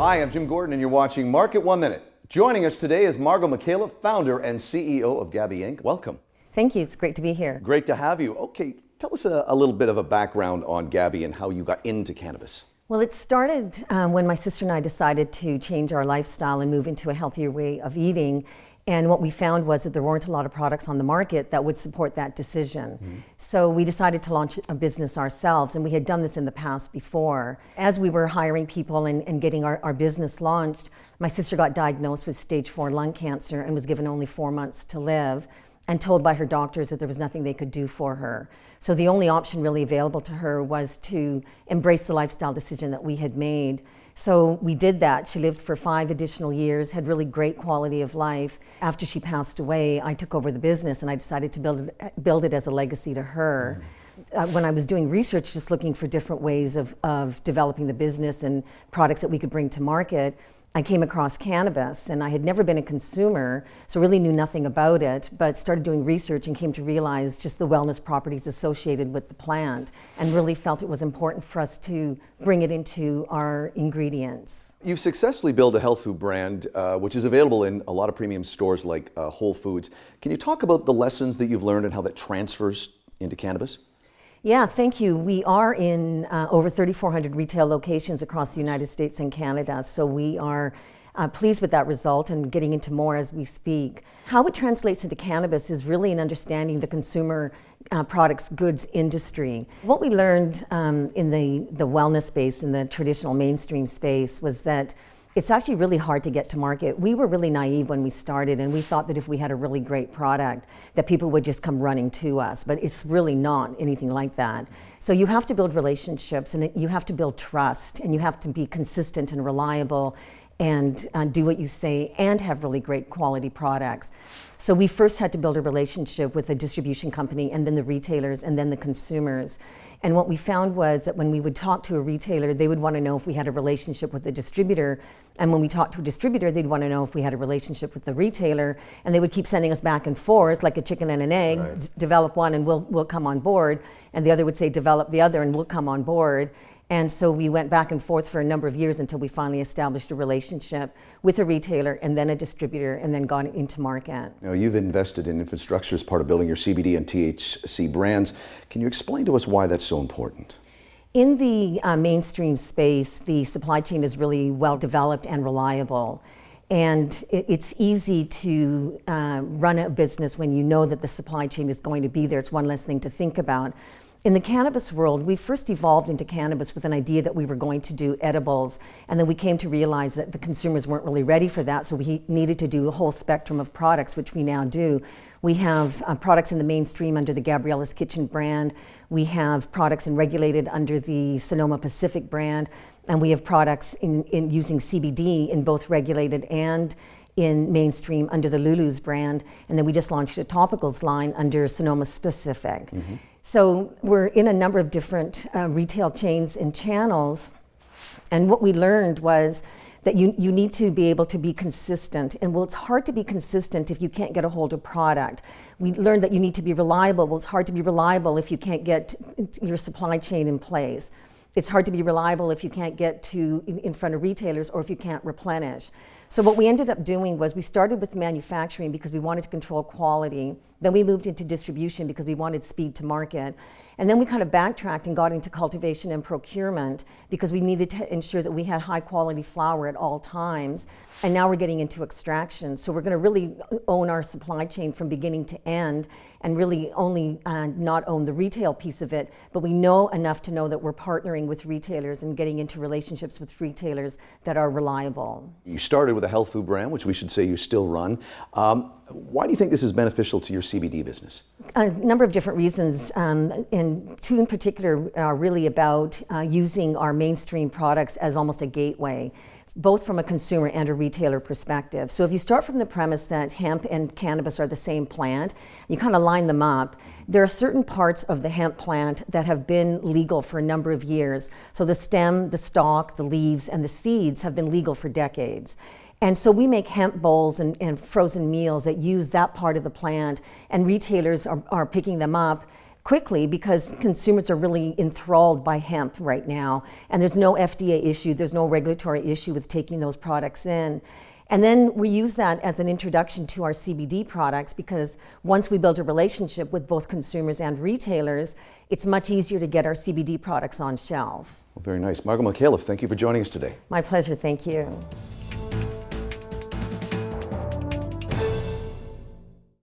Hi, I'm Jim Gordon, and you're watching Market 1 Minute. Joining us today is Margot Micallef, founder and CEO of Gaby Inc. Welcome. Thank you. It's great to be here. Great to have you. Okay, tell us a little bit of a background on Gaby and how you got into cannabis. Well, it started when my sister and I decided to change our lifestyle and move into a healthier way of eating. And what we found was that there weren't a lot of products on the market that would support that decision. So we decided to launch a business ourselves, and we had done this in the past before. As we were hiring people and getting our business launched, my sister got diagnosed with stage 4 lung cancer and was given only 4 months to live, and told by her doctors that there was nothing they could do for her. So the only option really available to her was to embrace the lifestyle decision that we had made. So we did that. She lived for 5 additional years, had really great quality of life. After she passed away, I took over the business and I decided to build it as a legacy to her. When I was doing research, just looking for different ways of developing the business and products that we could bring to market, I came across cannabis, and I had never been a consumer, so really knew nothing about it, but started doing research and came to realize just the wellness properties associated with the plant, and really felt it was important for us to bring it into our ingredients. You've successfully built a health food brand, which is available in a lot of premium stores like Whole Foods. Can you talk about the lessons that you've learned and how that transfers into cannabis? Yeah, thank you. We are in over 3,400 retail locations across the United States and Canada, so we are pleased with that result and getting into more as we speak. How it translates into cannabis is really in understanding the consumer products goods industry. What we learned in the wellness space, in the traditional mainstream space, was that it's actually really hard to get to market. We were really naive when we started, and we thought that if we had a really great product, that people would just come running to us, but it's really not anything like that. So you have to build relationships, and you have to build trust, and you have to be consistent and reliable and do what you say and have really great quality products. So we first had to build a relationship with a distribution company, and then the retailers, and then the consumers. And what we found was that when we would talk to a retailer, they would want to know if we had a relationship with the distributor. And when we talked to a distributor, they'd want to know if we had a relationship with the retailer. And they would keep sending us back and forth like a chicken and an egg. Right. Develop one and we'll come on board. And the other would say, develop the other and we'll come on board. And so we went back and forth for a number of years until we finally established a relationship with a retailer and then a distributor and then got into market. You know, you've invested in infrastructure as part of building your CBD and THC brands. Can you explain to us why that's so important? In the mainstream space, the supply chain is really well developed and reliable. And it's easy to run a business when you know that the supply chain is going to be there. It's one less thing to think about. In the cannabis world, we first evolved into cannabis with an idea that we were going to do edibles, and then we came to realize that the consumers weren't really ready for that, so we needed to do a whole spectrum of products, which we now do. We have products in the mainstream under the Gabriella's Kitchen brand. We have products regulated under the Sonoma Pacific brand, and we have products in using CBD in both regulated and in mainstream under the Lulu's brand, and then we just launched a topicals line under Sonoma Specific. So we're in a number of different retail chains and channels, and what we learned was that you need to be able to be consistent. And well, it's hard to be consistent if you can't get a hold of product. We learned that you need to be reliable. Well, it's hard to be reliable if you can't get your supply chain in place. It's hard to be reliable if you can't get to in front of retailers or if you can't replenish. So what we ended up doing was we started with manufacturing because we wanted to control quality. Then we moved into distribution because we wanted speed to market. And then we kind of backtracked and got into cultivation and procurement because we needed to ensure that we had high quality flower at all times. And now we're getting into extraction. So we're going to really own our supply chain from beginning to end and really only not own the retail piece of it, but we know enough to know that we're partnering with retailers and getting into relationships with retailers that are reliable. You started with a health food brand, which we should say you still run. Why do you think this is beneficial to your CBD business? A number of different reasons, and two in particular are really about using our mainstream products as almost a gateway, both from a consumer and a retailer perspective. So if you start from the premise that hemp and cannabis are the same plant, you kind of line them up. There are certain parts of the hemp plant that have been legal for a number of years. So the stem, the stalk, the leaves, and the seeds have been legal for decades. And so we make hemp bowls and frozen meals that use that part of the plant, and retailers are picking them up quickly because consumers are really enthralled by hemp right now, and there's no FDA issue, there's no regulatory issue with taking those products in. And then we use that as an introduction to our CBD products, because once we build a relationship with both consumers and retailers, it's much easier to get our CBD products on shelf. Well, very nice. Margot Micallef, thank you for joining us today. My pleasure, thank you.